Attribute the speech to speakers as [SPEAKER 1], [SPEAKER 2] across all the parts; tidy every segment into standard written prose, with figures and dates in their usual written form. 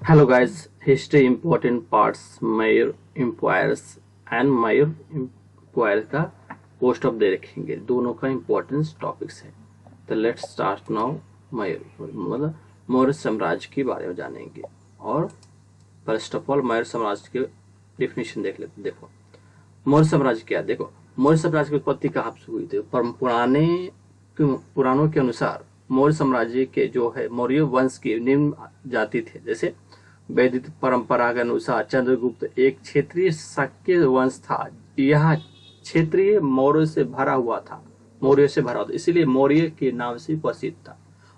[SPEAKER 1] Hello guys, history important parts major empires and major empire का post of दे रखेंगे, दोनों का इम्पोर्टेंस टॉपिक्स है। तो लेट्स स्टार्ट नाउ। मतलब मौर्य साम्राज्य के बारे में जानेंगे। और फर्स्ट ऑफ ऑल मौर्य साम्राज्य के डिफिनेशन देख लेते। देखो मौर्य साम्राज्य क्या है। देखो मौर्य साम्राज्य की उत्पत्ति कहाँ से हुई थी। पुराणों के अनुसार मौर्य साम्राज्य के जो है मौर्य वंश की निम्न जाति थे। जैसे वैदिक परंपरा के अनुसार चंद्रगुप्त एक क्षेत्रीय शाक्य वंश था। यह क्षेत्रीय मौर्य से भरा हुआ था, इसीलिए मौर्य के नाम से प्रसिद्ध था।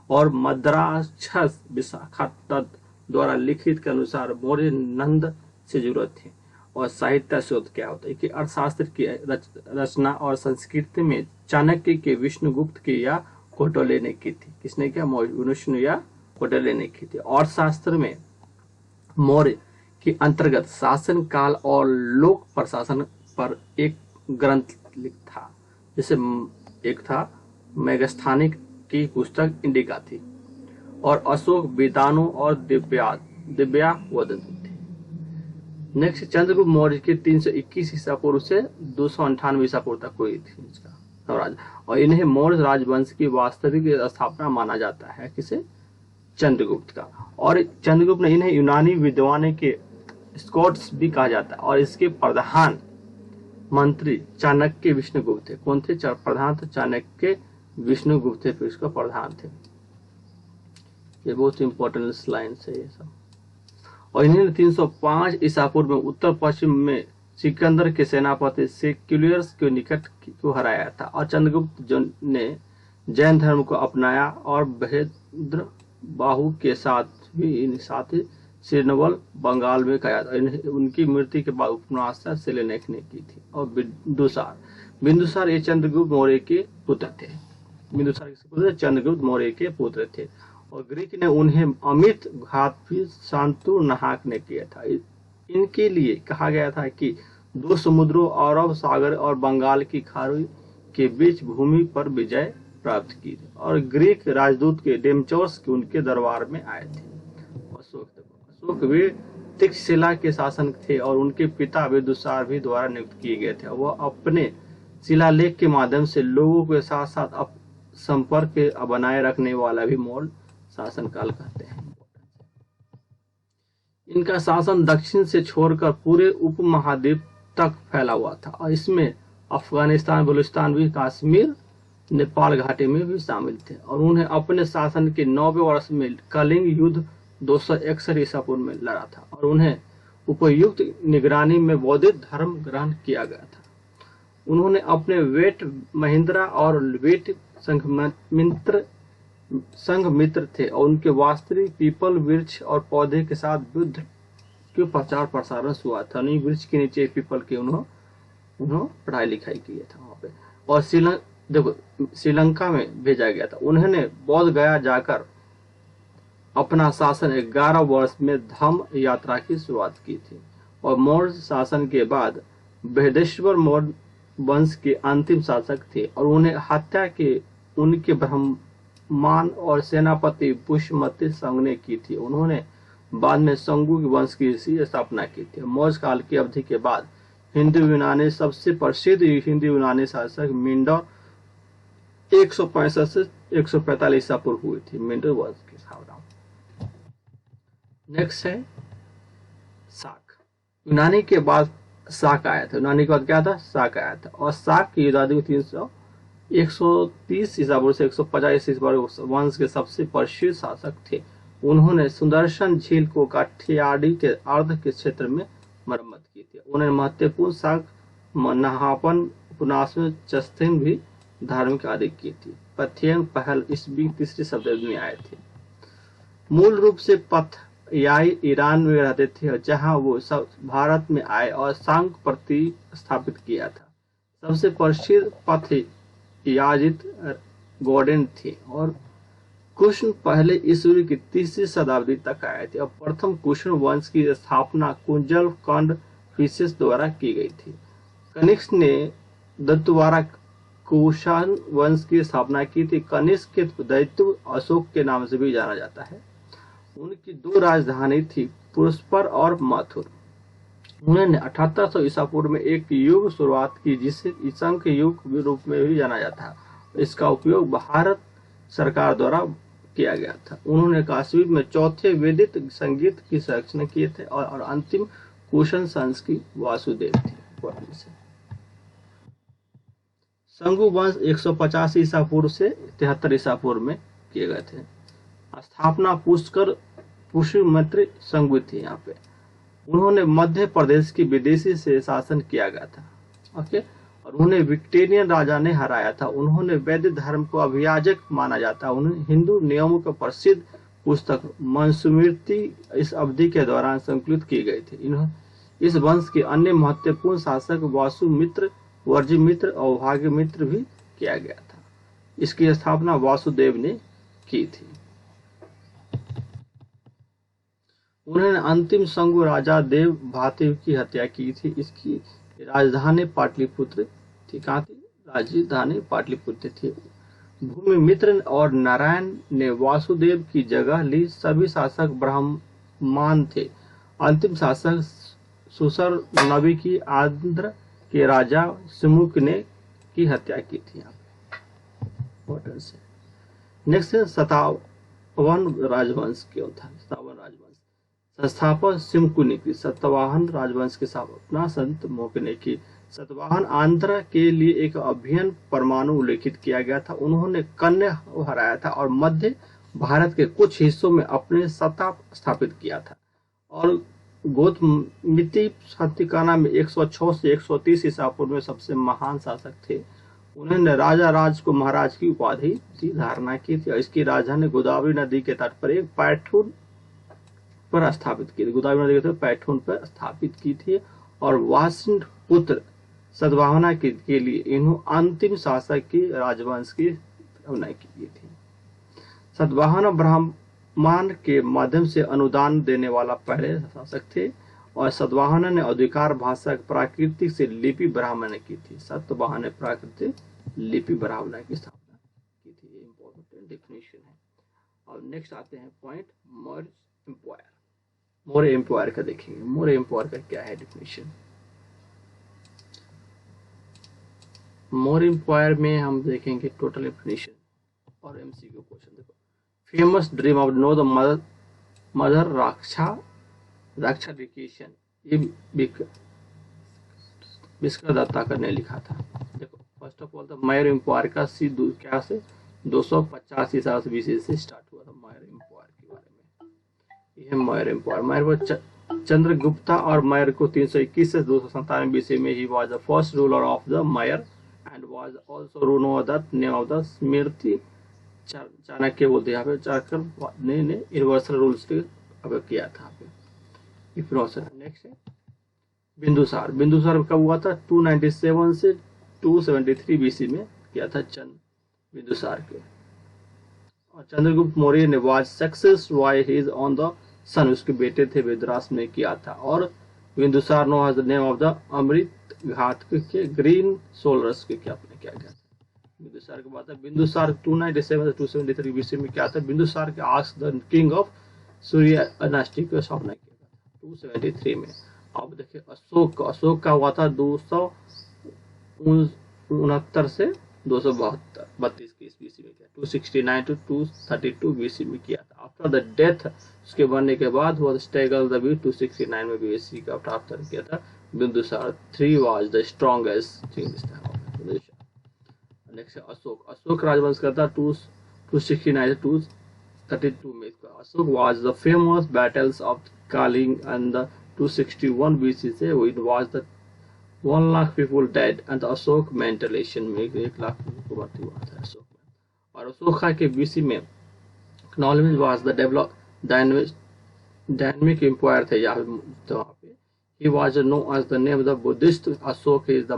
[SPEAKER 1] और मद्राक्षस विशाखादत्त द्वारा लिखित के अनुसार मौर्य नंद से जुड़े थे। और साहित्य शोध क्या होता है कि अर्थशास्त्र की रचना और संस्कृति में चाणक्य के विष्णुगुप्त की या कौटिल्य ने की थी। किसने किया? विष्णु या कौटिल्य ने की थी। अर्थशास्त्र में मौर्य के अंतर्गत शासन काल और लोक प्रशासन पर एक ग्रंथ लिखा। जैसे एक था मेगस्थानिक की पुस्तक इंडिका थी, और अशोक वेदानों और दिव्यावदन थे। नेक्स्ट चंद्रगुप्त मौर्य के 321 ईसा पूर्व से 298 ईसा पूर्व तक हुई थी इसका स्वराज। और इन्हें मौर्य राजवंश की वास्तविक स्थापना माना जाता है। किसे? चंद्रगुप्त का। और चंद्रगुप्त ने इन्हें यूनानी विद्वान के स्कॉट्स भी कहा जाता है। और इसके प्रधान मंत्री चाणक्य विष्णुगुप्त थे। कौन थे? प्रधान थे चाणक्य विष्णुगुप्त थे, फिर इसका प्रधान थे। ये बहुत इंपॉर्टेंट लाइन है ये सब। और इन्हें 305 ईसा पूर्व में उत्तर पश्चिम में सिकंदर के सेनापति सेक्युलर्स के निकट को हराया था। और चंद्रगुप्त ने जैन धर्म को अपनाया और बहेद्र बाहु के साथ ही श्रीनवल बंगाल में गया। उनकी मृत्यु के बाद उपन्यास शिलान्यास ने की थी। और बिंदुसार ये चंद्रगुप्त मौर्य के पुत्र थे। चंद्रगुप्त मौर्य के पुत्र थे। और ग्रीक ने उन्हें अमित घात भी शांतु नाहक ने किया था। इनके लिए कहा गया था कि दो समुद्रों अरब सागर और बंगाल की खाड़ी के बीच भूमि पर विजय प्राप्त की। और ग्रीक राजदूत के डेमचोर्स के उनके दरबार में आए थे। अशोक वे तक्षशिला के शासक थे, और उनके पिता बिंदुसार भी द्वारा नियुक्त किए गए थे। वह अपने शिलालेख के माध्यम से लोगों के साथ साथ संपर्क बनाए रखने वाला भी मौर्य शासनकाल कहते हैं। इनका शासन दक्षिण से छोड़कर पूरे उपमहाद्वीप तक फैला हुआ था। और इसमें अफगानिस्तान, बलूचिस्तान भी, कश्मीर, नेपाल घाटी में भी शामिल थे। और उन्हें अपने शासन के 9वें वर्ष में कलिंग युद्ध 261 ईसा पूर्व में लड़ा था। और उन्हें उपयुक्त निगरानी में बौद्ध धर्म ग्रहण किया गया था। उन्होंने अपने वेट महिंद्रा और वेट संघ मित्र थे, और उनके वास्तविक पीपल वृक्ष और पौधे के साथ बुद्ध के प्रचार प्रसारण हुआ था। वृक्ष के नीचे पीपल के उन्होंने पढ़ाई लिखाई किया था वहां पे। और श्रीलंका में भेजा गया था। उन्होंने बौद्ध गया जाकर अपना शासन 11 वर्ष में धम्म यात्रा की शुरुआत की थी। और मौर्य शासन के बाद बृहदेश्वर मौर्य वंश के अंतिम शासक थे। और उन्हें हत्या के उनके ब्रह्मान और सेनापति पुष्यमति संघ ने की थी। उन्होंने बाद में संगु वंश की स्थापना की थी। मौर्य काल की अवधि के बाद हिंदू यूनानी सबसे प्रसिद्ध हिंदू यूनानी शासक मिंडर 165 से 145 ईसा पूर्व हुई थी। मिंडर वंश की स्थापना। नेक्स्ट है शाक। यूनानी के बाद शाक आया था। यूनानी के बाद क्या था? शाक आया था। और शाक की आबादी 130 ईसा पूर्व से 150 ईसा पूर्व वंश के सबसे प्रसिद्ध शासक थे। उन्होंने सुदर्शन झील को काठियावाड़ी के अर्ध के क्षेत्र में मरम्मत की थी। उन्होंने महत्वपूर्ण शाक नहापन उपन्यास में चस्तिन भी धार्मिक आदि की थी। पथ्यंग पहल ईस्वी 3री शताब्दी में आए थे। मूल रूप से पथयाई ईरान में रहते थे, जहां वो सब भारत में आए और सांग प्रतिस्थापित किया था। सबसे प्रसिद्ध पथयाजित गॉर्डन थे। और कुशन पहले ईस्वी की 3री शताब्दी तक आए थे। और प्रथम कुशन वंश की स्थापना कुंजल कंड फिशेस द्वारा की गई थी। कनिष्क ने द्वारा कुषाण वंश की स्थापना की थी। कनिष्क के दैत्य अशोक के नाम से भी जाना जाता है। उनकी दो राजधानी थी, पुष्कर और मथुर। उन्होंने 7800 ईसा पूर्व में एक युग शुरुआत की जिसे ईशंक युग के रूप में भी जाना जाता है। इसका उपयोग भारत सरकार द्वारा किया गया था। उन्होंने कश्मीर में चौथे वेदिक संगीत की संरचना किए थे और अंतिम कुशन संस की वासुदेव थे। संगु वंश 150 ईसा पूर्व से 73 ईसा पूर्व में किए गए थे। स्थापना पुष्यमित्र संगु थी यहाँ पे। उन्होंने मध्य प्रदेश की विदेशी से शासन किया गया था। ओके, और उन्हें विक्टोरियन राजा ने हराया था। उन्होंने वैदिक धर्म को अभियाजक माना जाता है। उन्हें हिंदू नियमों का प्रसिद्ध पुस्तक मनुस्मृति इस अवधि के दौरान संकलित की गई थी। इस वंश के अन्य महत्वपूर्ण शासक वासुमित्र, वर्जिमित्र और भाग्यमित्र भी किया गया था। इसकी स्थापना वासुदेव ने की थी। उन्होंने अंतिम संगु राजा देव भाति की हत्या की थी। इसकी राजधानी पाटलिपुत्र थी। कहाँ थी? राजधानी पाटलिपुत्र थी। भूमिमित्र और नारायण ने वासुदेव की जगह ली। सभी शासक ब्राह्मण थे। अंतिम शासक सुसर नबी की आंध्र के राजा सुमुख ने की हत्या की थी। नेक्स्ट सतावन राजवंश क्यों था? सतावन राजवंश संस्थापक सिमकुनि की। सतवाहन राजवंश की स्थापना संत मोक ने की। सतवाहन आंध्र के लिए एक अभियान परमाणु उल्लेखित किया गया था। उन्होंने कन्या हराया था और मध्य भारत के कुछ हिस्सों में अपने सत्ता स्थापित किया था। और गौतमिति सतिकाना में 106 से 130 ईसा पूर्व में सबसे महान शासक थे। उन्होंने राजा राज को महाराज की उपाधि धारणा की थी। इसकी राजधानी गोदावरी नदी के तट पर एक पैठून पर स्थापित की थी। गोदावरी नदी के तट पैठून पर स्थापित की थी। और वासिष्ठ पुत्र सतवाहना के लिए इन्होंने अंतिम शासक की राजवंश की स्थापना की थी। सतवाहन ब्राह्मण के माध्यम से अनुदान देने वाला पहले शासक थे। और सतवाहन ने अधिकार भाषा प्राकृतिक से लिपि ब्राह्मण ने की थी। सतवाहन ने प्राकृतिक लिपि ब्राह्मण की स्थापना की थी। ये इंपॉर्टेंट डेफिनेशन है। और नेक्स्ट आते हैं point Maurya empire. Maurya empire का देखेंगे। मौर्य एम्पायर का क्या है डेफिनेशन? मौर्य एम्पायर में हम देखेंगे टोटल डेफिनेशन और एमसीक्यू क्वेश्चन। देखो, famous dream of no the mother राक्षाधिकेशन, ये विष्णुदत्ता ने लिखा था। देखो, first of all the Maurya empire का क्या से 250 ईसा बीसी से स्टार्ट हुआ था। मौर्य एम्पायर के बारे में, यह मौर्य एम्पायर। मौर्य चंद्रगुप्ता और मौर्य को 321 से 297 बीसी में ही was the first ruler of the Maurya and was also known the name of the स्मृति चाणक्य बोलते हैं। यहाँ पे चाणक्य ने यूनिवर्सल रूल्स किया था। नेक्स्ट है बिंदुसार। बिंदुसार कब हुआ था? 297 से 273 बीसी में किया था बिंदुसार के। और चंद्रगुप्त मौर्य ने was success why he is on the son, उसके बेटे थे वेदरास ने किया था। और Bindusara known has the name of the Amrit Ghat के ग्रीन सोलर्स के क्या किया गया था। बिंदुसार की बात है। बिंदुसार 297 से 273 बीसी में क्या था? बिंदुसार के ask the king of Surya dynasty को स्थापना किया था 273 में। अब देखिए अशोक का हुआ था 269 से 232 की बीसी में किया। 269 टू 232 बीसी में किया था। आफ्टर द डेथ, उसके बनने के बाद हुआ स्टेगल द 269 में बीसी का प्राप्त किया था। Bindusara 3 was the strongest thing this time. Next Ashoka राजवंश का था 269 टू 32 में। Ashoka was the famous battles of Kalinga and the 261 BC से it was the 1 lakh people dead and the Ashoka मेंटलेशन में 1 लाख को मृत्यु हुआ था अशोक में। और अशोका के बीसी में acknowledgement was the develop dynamic empire थे यहाँ पे। he was known as the name of the Buddhist Ashok is the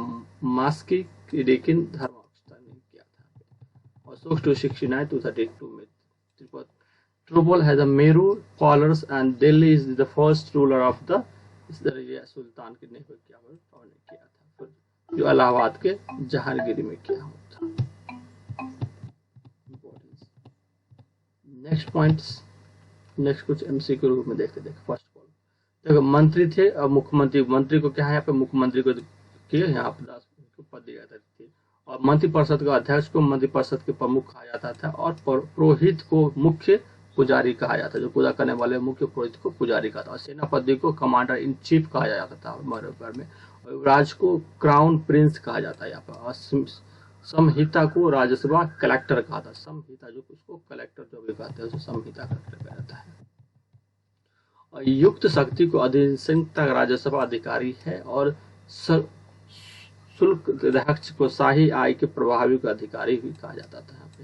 [SPEAKER 1] मास्की लेकिन धर्म किया था। अशोक 269 to 32 में Trubal has a Meru scholars and Delhi is the first ruler of the सुल्तान के ने किया था, जो इलाहाबाद के जहांगीर में किया था। नेक्स्ट पॉइंट्स नेक्स्ट कुछ एमसी के रूप में देखते फर्स्ट ऑफ ऑल देखो मंत्री थे और मुख्यमंत्री, मंत्री को क्या है यहाँ पे मुख्यमंत्री को यहाँ पे 10 पद दिया जाता था और मंत्रिपरिषद का अध्यक्ष को मंत्रिपरिषद के प्रमुख कहा जाता था और पुरोहित को मुख्य पुजारी कहा जाता है, जो पूजा करने वाले मुख्य पुरोहित को पुजारी कहा था और सेनापति को कमांडर इन चीफ कहा जाता था मौर्य में और युवराज को क्राउन प्रिंस कहा जाता है यहाँ पर और संहिता को राज्यसभा कलेक्टर कहा था, संहिता जो उसको कलेक्टर जो भी कहते हैं उसे संहिता कलेक्टर कहा जाता है और युक्त शक्ति को अधिसंख्यक राज्यसभा अधिकारी है और शुल्क अध्यक्ष को शाही आय के प्रभावी का अधिकारी भी कहा जाता था यहाँ पे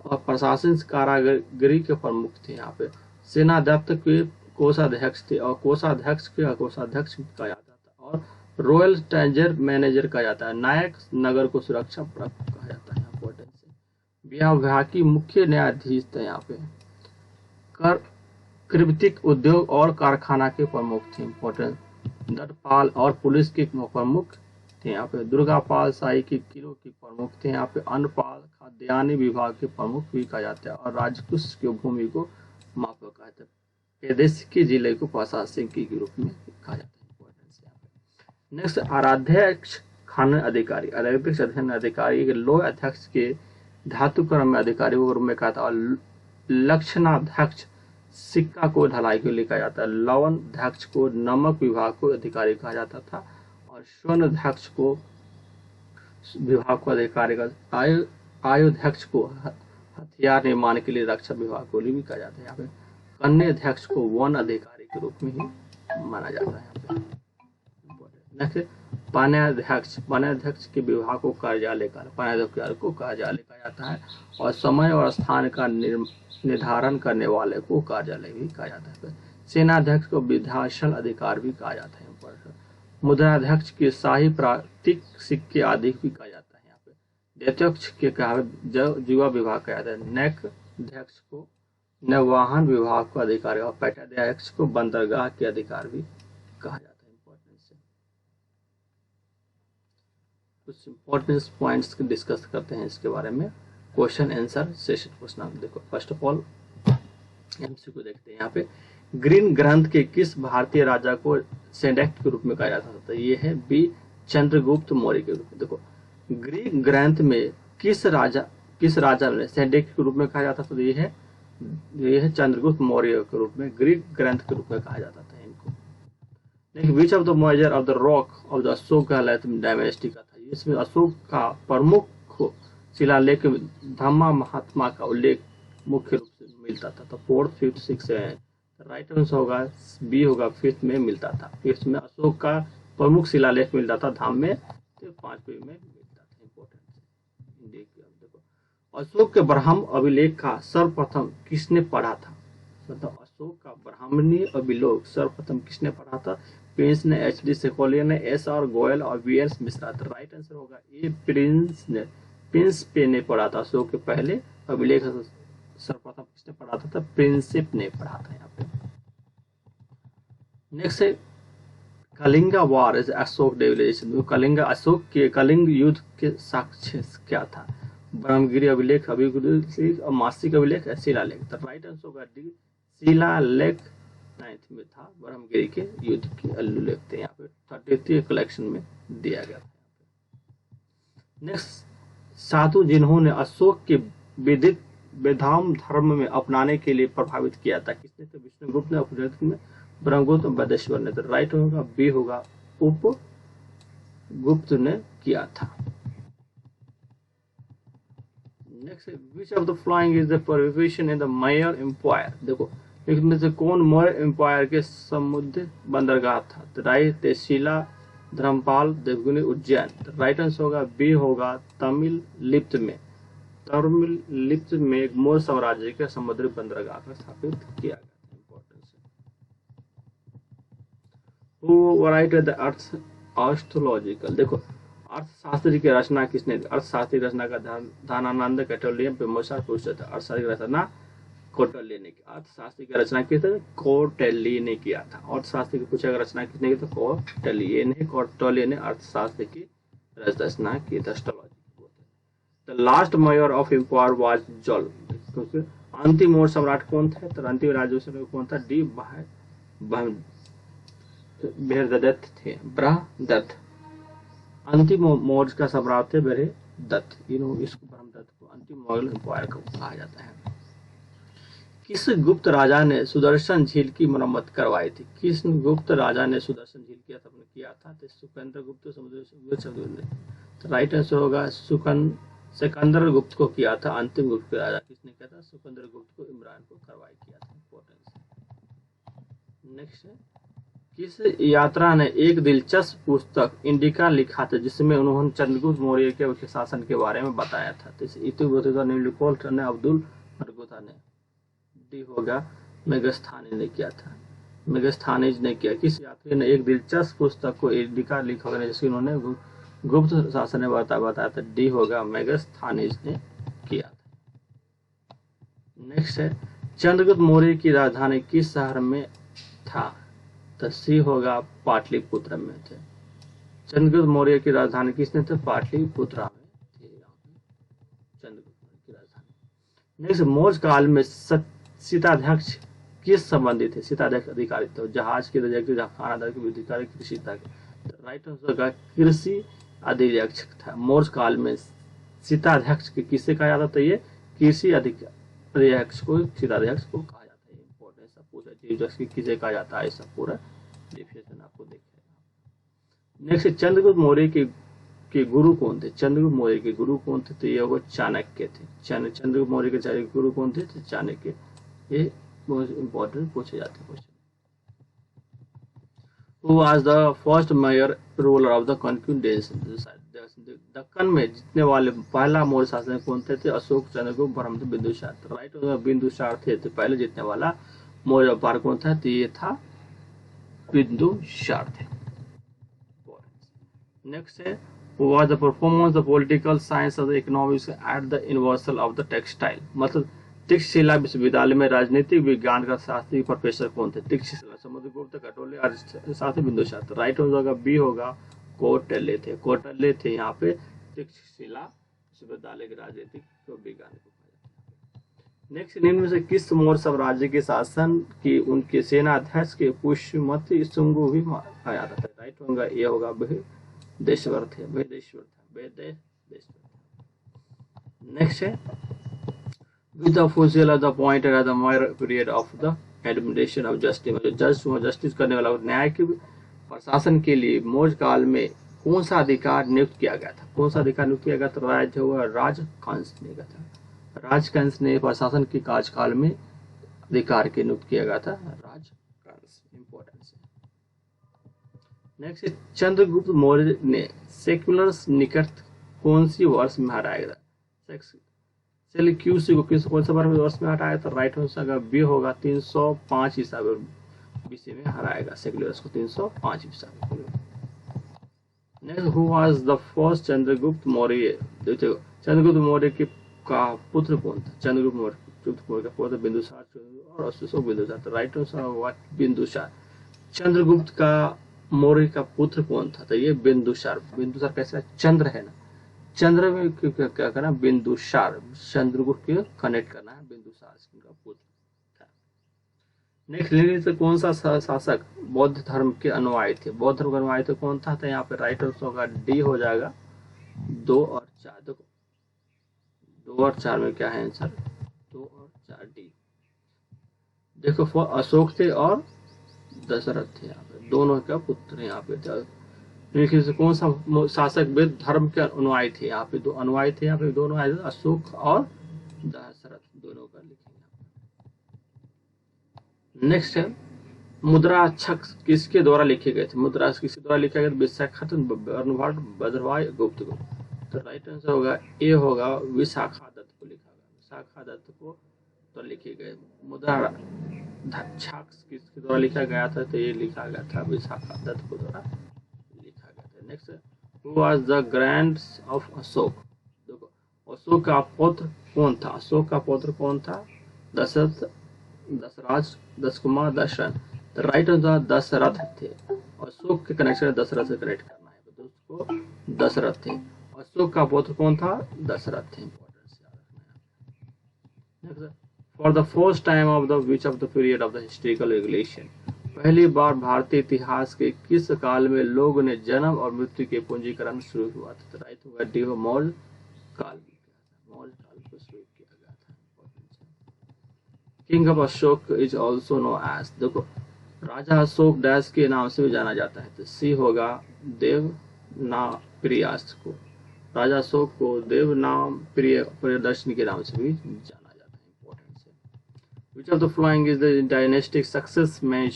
[SPEAKER 1] और प्रशासन कारागिरी के प्रमुख थे यहाँ पे सेनाध्यक्ष के कोषाध्यक्ष थे और कोषाध्यक्ष के कोषाध्यक्ष कहा जाता था और रॉयल ट्रेजर मैनेजर कहा जाता है, नायक नगर को सुरक्षा प्रमुख कहा जाता है इंपॉर्टेंस से विभाग की मुख्य न्यायाधीश थे यहाँ पे कर कृतिक उद्योग और कारखाना के प्रमुख थे इंपॉर्टेंट दंडपाल और पुलिस के प्रमुख थे यहाँ पे दुर्गापाल शाही के किलो के प्रमुख थे यहाँ पे अन्नपाल खाद्यान्न विभाग के प्रमुख भी कहा जाता है और राजकुश की भूमि को मापक कहा जाता है प्रदेश के जिले को प्रशासक के रूप में कहा जाता है इंपॉर्टेंस यहाँ पे नेक्स्ट आराध्यक्ष खनन अधिकारी, अध्यक्ष अध्ययन अधिकारी लो अध्यक्ष के धातु क्रम में अधिकारी के रूप में कहा था और लक्षणाध्यक्ष सिक्का को ढलाई के लिए कहा जाता है, लवण अध्यक्ष को नमक विभाग को अधिकारी कहा जाता था और स्वर्ण अध्यक्ष को विभाग को अधिकारी का आयुध्यक्ष को हथियार निर्माण के लिए रक्षा विभाग को भी कहा जाता है यहाँ पे कन्या अध्यक्ष को वन अधिकारी के रूप में ही माना जाता है यहाँ पे नेक्स्ट पाण्याध्यक्ष के विभाग को कार्यालय को कार्यालय कहा जाता है और समय और स्थान का निर्धारण करने वाले को कार्यालय भी कहा जाता है सेनाध्यक्ष को विधायन अधिकार भी कहा जाता है मुद्राध्यक्ष के शाही प्राकृतिक सिक्के आदि भी कहा जाता है यहाँ पे अध्यक्ष के युवा विभाग कहा जाता है नैक अध्यक्ष को नौवाहन विभाग को अधिकारी और पैटाध्यक्ष को बंदरगाह के अधिकार भी कहा जाता है इंपॉर्टेंस से कुछ इंपॉर्टेंट पॉइंट्स डिस्कस करते हैं इसके बारे में क्वेश्चन आंसर सेशन क्वेश्चन देखो फर्स्ट ऑफ ऑल एमसीक्यू देखते हैं यहाँ पे ग्रीन ग्रंथ के किस भारतीय राजा को सेंडेक्ट के रूप में कहा जाता था, ये है बी चंद्रगुप्त मौर्य के रूप में। देखो ग्रीन ग्रंथ में किस राजा ने सेंडेक्ट के रूप में कहा जाता था, तो ये है चंद्रगुप्त मौर्य के रूप में ग्रीक ग्रंथ के रूप में कहा जाता था इनको। देखिए विच of the measure of the rock of the Ashok dynasty का था, इसमें अशोक का प्रमुख शिलालेख धम्मा महात्मा का उल्लेख मुख्य रूप से मिलता था। तो 4th 5th 6th 7 right answer होगा बी होगा 5th में मिलता था। 5th में अशोक का प्रमुख शिलालेख मिलता था धाम में, तो 5वीं में मिलता था। इंपॉर्टेंट देखो अशोक के ब्राह्म अभिलेख का सर्वप्रथम किसने पढ़ा था, मतलब अशोक का ब्राह्मणी अभिलेख सर्वप्रथम किसने पढ़ा था, प्रिंस ने, एच.डी. सेकोलियर ने, एस.आर. गोयल और वी.एस. मिश्रा। तो राइट आंसर होगा ए प्रिंस पे ने पढ़ा था। अशोक के पहले अभिलेख सर्वप्रथम किसने पढ़ा था, प्रिंसिप ने पढ़ा था यहाँ पे। नेक्स्ट है कलिंगा वॉर इज अशोक डेविलेशन। कलिंगा अशोक के कलिंग युद्ध के साक्ष्य क्या था, ब्रह्मगिरी अभिलेख, अभिलेख और मासिक अभिलेख, शिलालेख। तो राइट आंसर होगा डी शिलालेख 9th में था, ब्रह्मगिरी के युद्ध के उल्लेख थे यहाँ पे 33 कलेक्शन में दिया गया था। नेक्स्ट साधु जिन्होंने अशोक के वेदांत धर्म में अपनाने के लिए प्रभावित किया था, किसने, तो विष्णुगुप्त ने, उपनिषद में ब्रह्मगुप्त और वैदेश्वर ने। तो राइट होगा बी होगा उपगुप्त ने किया था। Next which of the following is the prohibition in the Maurya empire. देखो इसमें से कौन मौर्य एम्पायर के समुद्र बंदरगाह था, तो राइट शिला, धर्मपाल, देवगुनी, उज्जैन। तो राइट आंसर होगा बी होगा तमिल लिप्त में मौर्य साम्राज्य के समुद्री बंदरगाह का स्थापित किया गया। Importance who righted the astrological. देखो अर्थशास्त्र की रचना किसने, अर्थशास्त्र की रचना का धनानंद कौटिल्य पे मोसा पूछता था। अर्थशास्त्र की रचना कौटिल्य ने की। अर्थशास्त्र की रचना किसने, कौटिल्य ने किया था। अर्थशास्त्र की पूछा रचना किसने की, तो कौटिल्य ने अर्थशास्त्र की रचना की। Astrology the last mayor of empire was जोल। अंतिम मौर्य सम्राट कौन थे? तो अंतिम राजवंश कौन था? डी बृहदत्त थे। बृहदत्त अंतिम मौर्य का सम्राट थे बृहदत्त। इसको बृहदत्त को अंतिम मौर्य एम्पायर को कहा जाता है। किस गुप्त राजा ने सुदर्शन झील की मरम्मत करवाई थी? किस गुप्त राजा ने सुदर्शन झील की स्थापना किया था? तो सुकंदर गुप्त, समुद्र ने। तो राइट आंसर होगा सिकंदर गुप्त को किया था। अंतिम गुप्त राजा किसने किया था? सिकंदर गुप्त को इमरान को करवाई किया था। इंपॉर्टेंस। नेक्स्ट है, किस यात्रा ने एक दिलचस्प पुस्तक इंडिका लिखा था जिसमें उन्होंने चंद्रगुप्त मौर्य के शासन के बारे में बताया था? तो ने अब्दुल हरगोता ने। डी होगा मेगस्थानी ने किया था। मेगस्थानीज ने किया। किस यात्री ने एक दिलचस्प पुस्तक को इंडिका लिखा जिसमें उन्होंने गुप्त शासन में बताया था? डी होगा मेगस्थानीज ने किया था। नेक्स्ट है, चंद्रगुप्त मौर्य की राजधानी किस शहर में था? तो सी होगा पाटलिपुत्र में थे। चंद्रगुप्त मौर्य की राजधानी किसने थे? पाटलिपुत्रा में थे चंद्रगुप्त मौर्य की राजधानी। नेक्स्ट, मौर्य काल में शीताध्यक्ष किस संबंधित थे? शीताध्यक्ष अधिकारी थे। जहाज के खानादार के अधिकारी, कृषि था। राइट आंसर का कृषि अध्यक्ष था। मौर्य काल में शीताध्यक्ष किसे कहा जाता था? ये कृषि अध्यक्ष को शीताध्यक्ष को कहा जाता है। इंपॉर्टेंट सब पूछा किसे कहा जाता है, सब पूरा डिफिनेशन आपको देखेगा। नेक्स्ट, चंद्रगुप्त मौर्य के गुरु कौन थे? चंद्रगुप्त मौर्य के गुरु कौन थे? तो ये वो चाणक्य थे। चंद्रगुप्त मौर्य के गुरु कौन थे? तो चाणक्य। ये बहुत इंपॉर्टेंट पूछे जाते question. Who was the first major ruler of the Konkan Deccan में जीतने वाले पहला मौर्य शासक कौन थे? अशोक, चंद्रगुप्त, ब्रह्मदत्त, बिंदुसार। तो राइट बिंदुसार थे। तो पहले जीतने वाला मौर्य व्यापार कौन था? तो ये था बिंदुसार थे। नेक्स्ट है, was the performance of political science of the economics at the University of the Textile? मतलब तक्षशिला विश्वविद्यालय में राजनीतिक विज्ञान का शास्त्रीय प्रोफेसर कौन थे? तक्षशिला, समुद्रगुप्त, कटोले और साथ ही बिंदुसार। तो राइट होगा बी होगा कौटिल्य थे। कौटिल्य थे यहाँ पे तक्षशिला विश्वविद्यालय के राजनीतिक विज्ञान को। नेक्स्ट, निम्न में से किस मौर्य साम्राज्य के शासन की उनके सेनाध्यक्ष के पुष्यमती शुंगु भी कहा जाता था? राइट होगा ये होगा बृहदेश्वर थे। नेक्स्ट है, with the official of the appointed at the minor period of the administration of justice, justice करने वाला न्याय के प्रशासन के लिए मौर्य काल में कौन सा अधिकार नियुक्त किया गया था? कौन सा अधिकार नियुक्त किया गया था? राज्य हुआ राजकांश ने किया था। राजकांश ने प्रशासन के कार्यकाल में अधिकार के नियुक्त किया गया था। राजकांश इंपॉर्टेंस है। नेक्स्ट, चंद्रगुप्त मौर्य ने सेक्युलर निकट कौन सी वर्ष में हराया था? सेल्यूकस को कौन सा वर्ष में हटाया था? राइट आंसर बी होगा 305 ईसा बीसी में हराएगा सेक्युलर्स को 305 ईसा में। Next, who was the first Chandragupta Maurya? Chandragupta Maurya के का पुत्र कौन था? चंद्रगुप्त मौर्य का पुत्र बिंदुसार और अशोक बिंदुसार। तो राइट आंसर होगा बिंदुसार। चंद्रगुप्त का मौर्य का पुत्र कौन था? तो ये बिंदुसार। बिंदुसार कैसा? चंद्र है ना, चंद्र में क्या करना? बिंदुसार, चंद्रगुप्त के कनेक्ट करना है। बिंदुसार का पुत्र था। नेक्स्ट, निम्न से कौन सा शासक बौद्ध धर्म के अनुयायी थे? बौद्ध धर्म के अनुयायी थे कौन था? तो यहाँ पे राइट आंसर होगा डी हो जाएगा 2 और 4। देखो 2 और 4 में क्या है आंसर? 2 और 4 डी। देखो अशोक थे और दशरथ थे। यहाँ पे दोनों का पुत्र यहाँ पे थे। से कौन सा शासक वेद धर्म के अनुयायी थे? यहाँ पे 2 अनुयायी थे। यहाँ पे दोनों आए, अशोक और दशरथ, दोनों का लिखेंगे। नेक्स्ट है, मुद्राक्षर किसके द्वारा लिखे गए थे? मुद्रा किसके द्वारा लिखा गया? विशाखादत्त, भद्रवाही, गुप्त को। तो राइट आंसर होगा ए होगा विशाखादत्त को लिखा गया। विशाखादत्त को तो लिखे गए मुद्राक्षर किसके द्वारा लिखा गया था? तो ये लिखा गया था विशाखादत्त को द्वारा लिखा गया था। Next, who was the grand of Ashok? देखो अशोक का पुत्र कौन था? अशोक का पुत्र कौन था? दशरथ, दशराज, दशकुमार, दशरथ। तो राइट आंसर दशरथ थे। अशोक के कनेक्शन दशरथ से कनेक्ट करना है तो उसको दशरथ थे। अशोक का पुत्र कौन था? दशरथ थे। इंपॉर्टेंस याद रखना है। For the first time of the which of the period of the historical regulation, पहली बार भारतीय इतिहास के किस काल में लोगों ने जन्म और मृत्यु के पूंजीकरण शुरू हुआ था? राइट होगा डी हो मौर्य काल में किया था, मौर्य काल को शुरू किया गया था। King of Ashok is also know as, देखो राजा अशोक डैश के नाम से भी जाना जाता है, तो सी होगा देव ना प्रियास को, राजा अशोक को देव नाम प्रिय प्रियदर्शनी के नाम से भी जाना जाता है। इंपॉर्टेंट है, विच of the following is the dynastic success में,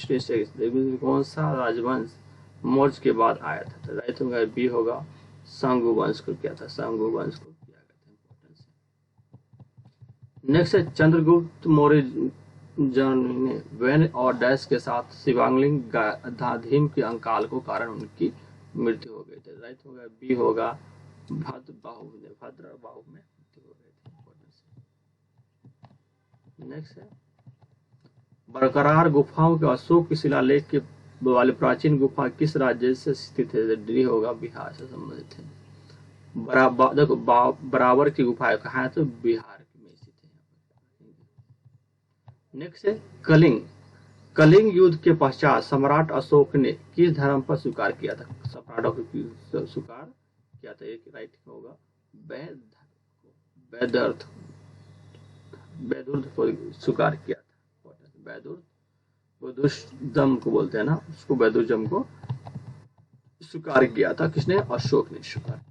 [SPEAKER 1] कौन सा राजवंश मौर्य के बाद आया था? तो राइट होगा बी होगा सांगू वंश को किया था, सांगू वंश को किया गया था। इंपॉर्टेंस है। नेक्स्ट है चंद्रगुप्त मौर्य ने वैन और डैश के साथ शिवांगलिंग गाधाधीम के अंकाल को कारण उनकी मृत्यु हो गई थी। राइट होगा बी होगा भद्र बाहु में मृत्यु हो गई थी। नेक्स्ट है बरकरार गुफाओं के अशोक के शिलालेख के वाले प्राचीन गुफा किस राज्य से स्थित है? डी होगा बिहार से संबंधित है। देखो बराबर की गुफाएं कहाँ है? तो बिहार में स्थित है। नेक्स्ट है कलिंग, कलिंग युद्ध के पश्चात सम्राट अशोक ने किस धर्म पर स्वीकार किया था? सम्राट अशोक स्वीकार किया था, एक राइट होगा वैदर्थ को स्वीकार किया था। वैदुर्दम को बोलते हैं ना, उसको वैदुर्जम को स्वीकार किया था किसने? अशोक ने स्वीकार किया था।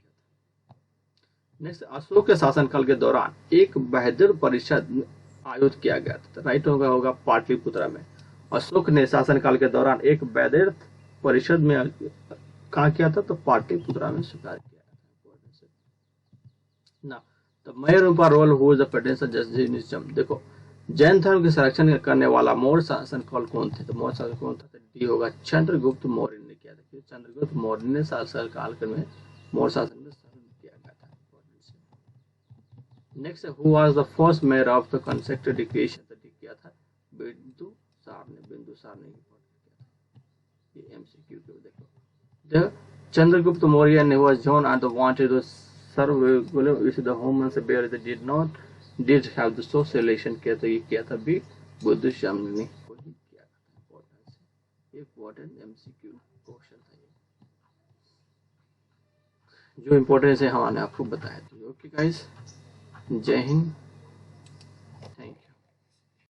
[SPEAKER 1] नेक्स्ट अशोक के शासनकाल के दौरान एक बहादुर परिषद आयोजित किया गया था। राइट होगा पाटलिपुत्र में। अशोक ने शासनकाल के दौरान एक वैदिक परिषद में कहा किया था? तो पाटलिपुत्र में स्वीकार किया था ना। तो मेयर का रोल हुआ द प्रेसिडेंशियल जस्टिस, देखो जैन धर्म के संरक्षण करने वाला मौर्य शासनकाल कौन थे? तो मौर्य शासक कौन था? डी होगा चंद्रगुप्त मौर्य ने किया था। चंद्रगुप्त मौर्य ने शासनकाल में मौर्य शासन में किया गया था। Next who was the first mayor of the connected declaration? किया था बिंदुसार ने ये एमसीक्यू को देखो। द चंद्रगुप्त मौर्य ने was John and wanted to serve with the homes bear did have the social relation किया था, ये किया था भी बुद्ध शामनी को ही किया था। इम्पोर्टेंट एमसीक्यू क्वेश्चन था ये, जो इम्पोर्टेंस है हमने आपको बताया था। ओके गाइस, जय हिंद।